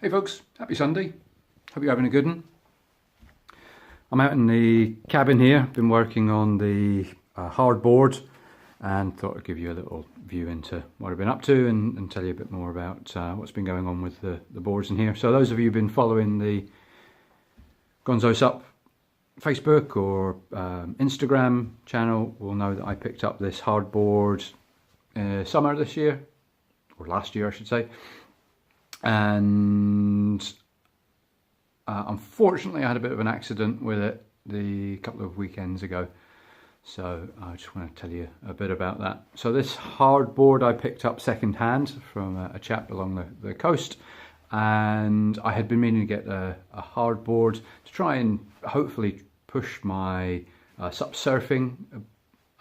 Hey folks, happy Sunday. Hope you're having a good one. I'm out in the cabin here, been working on the hardboard and thought I'd give you a little view into what I've been up to and tell you a bit more about what's been going on with the boards in here. So those of you who've been following the Gonzo's Up Facebook or Instagram channel will know that I picked up this hardboard summer this year, or last year I should say. And unfortunately I had a bit of an accident with it a couple of weekends ago, so I just want to tell you a bit about that. So this hardboard I picked up second hand from a chap along the coast, and I had been meaning to get a hardboard to try and hopefully push my sup surfing.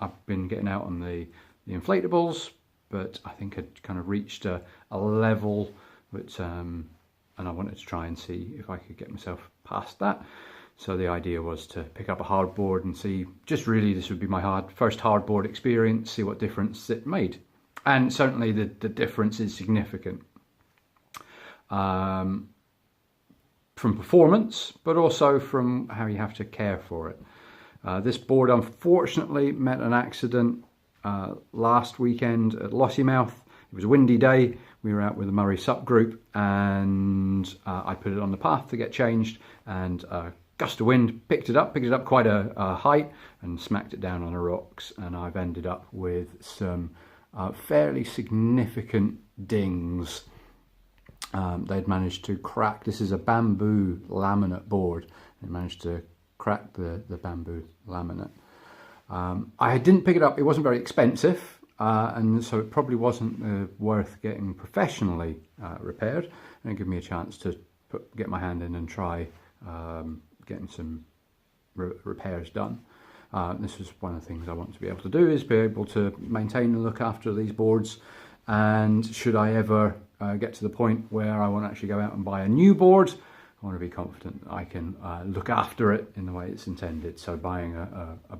I've been getting out on the inflatables, but I think I'd kind of reached a level which, and I wanted to try and see if I could get myself past that. So the idea was to pick up a hardboard and see, just really this would be my first hardboard experience, see what difference it made. And certainly the difference is significant. From performance, but also from how you have to care for it. This board unfortunately met an accident last weekend at Lossiemouth. It was a windy day. We were out with the Murray Sup group, and I put it on the path to get changed, and a gust of wind picked it up quite a height and smacked it down on the rocks, and I've ended up with some fairly significant dings. They'd managed to crack, this is a bamboo laminate board, they managed to crack the bamboo laminate. I didn't pick it up, it wasn't very expensive. And so it probably wasn't worth getting professionally repaired, and it gave me a chance to get my hand in and try getting some repairs done. This is one of the things I want to be able to do, is be able to maintain and look after these boards, and should I ever get to the point where I want to actually go out and buy a new board, I want to be confident that I can look after it in the way it's intended. So buying a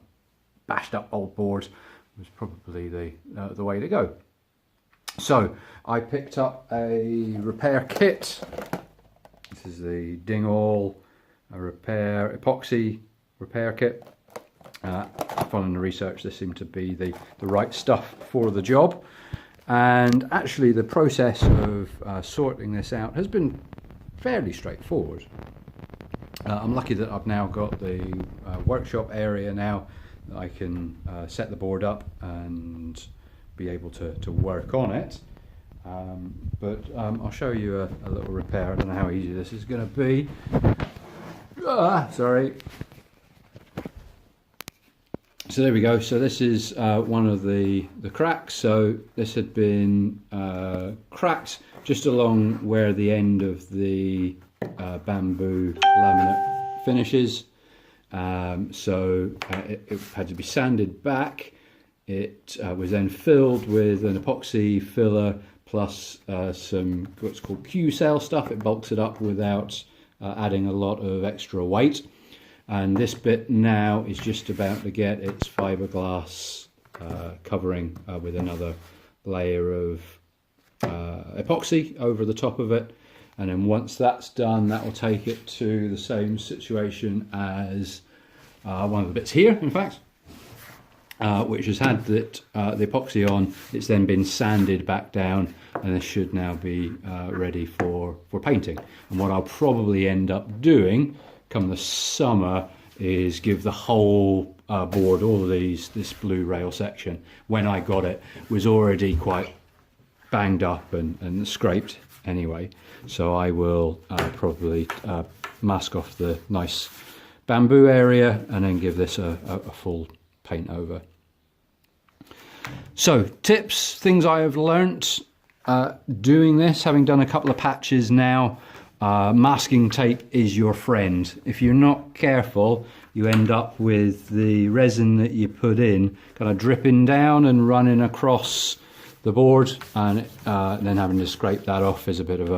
bashed up old board was probably the way to go. So I picked up a repair kit. This is the Dingall epoxy repair kit. Following the research, this seemed to be the right stuff for the job. And actually the process of sorting this out has been fairly straightforward. I'm lucky that I've now got the workshop area now that I can set the board up and be able to work on it. But I'll show you a little repair. I don't know how easy this is going to be. Sorry. So there we go. So this is one of the cracks. So this had been cracked just along where the end of the bamboo laminate finishes. It had to be sanded back. It was then filled with an epoxy filler plus some what's called Q-cell stuff. It bulks it up without adding a lot of extra weight. And this bit now is just about to get its fiberglass covering with another layer of epoxy over the top of it. And then once that's done, that will take it to the same situation as one of the bits here, in fact, which has had the epoxy on. It's then been sanded back down, and this should now be ready for painting. And what I'll probably end up doing come the summer is give the whole board, all of this blue rail section, when I got it, was already quite banged up and scraped anyway. So I will probably mask off the nice bamboo area and then give this a full paint over. So tips, things I have learnt doing this, having done a couple of patches now. Masking tape is your friend. If you're not careful, you end up with the resin that you put in kind of dripping down and running across the board, and then having to scrape that off is a bit of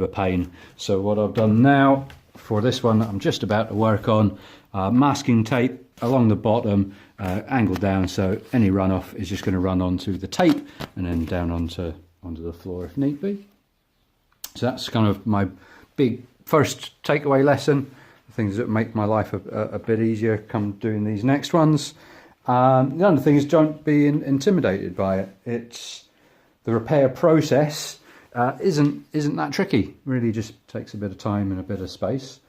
a pain. So what I've done now for this one that I'm just about to work on, masking tape along the bottom, angled down, so any runoff is just going to run onto the tape and then down onto the floor if need be. So So that's kind of my big first takeaway lesson, things that make my life a bit easier come doing these next ones. The other thing is, don't be intimidated by it. It's the repair process isn't that tricky. Really just takes a bit of time and a bit of space.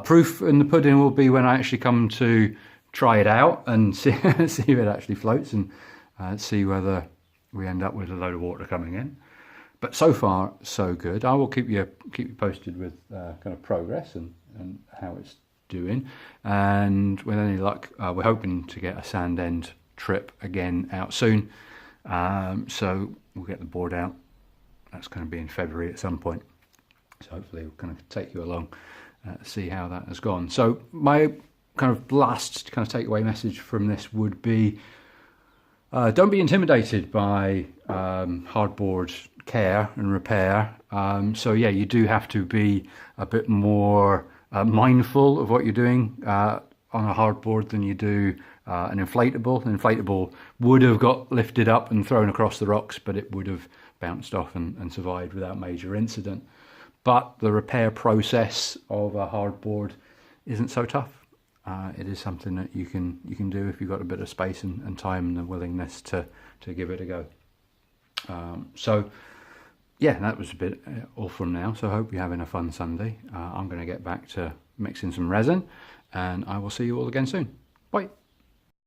Proof in the pudding will be when I actually come to try it out and see if it actually floats, and see whether we end up with a load of water coming in. But so far so good. I will keep you posted with kind of progress and how it's doing, and with any luck we're hoping to get a sand end trip again out soon, so we'll get the board out. That's going to be in February at some point, so hopefully we'll kind of take you along, see how that has gone. So my kind of last kind of takeaway message from this would be, don't be intimidated by hardboard care and repair. So yeah, you do have to be a bit more mindful of what you're doing on a hardboard than you do an inflatable. An inflatable would have got lifted up and thrown across the rocks, but it would have bounced off and survived without major incident. But the repair process of a hardboard isn't so tough. It is something that you can do if you've got a bit of space and time and the willingness to give it a go. So yeah, that was a bit all from now. So I hope you're having a fun Sunday. I'm going to get back to mixing some resin, and I will see you all again soon. Bye.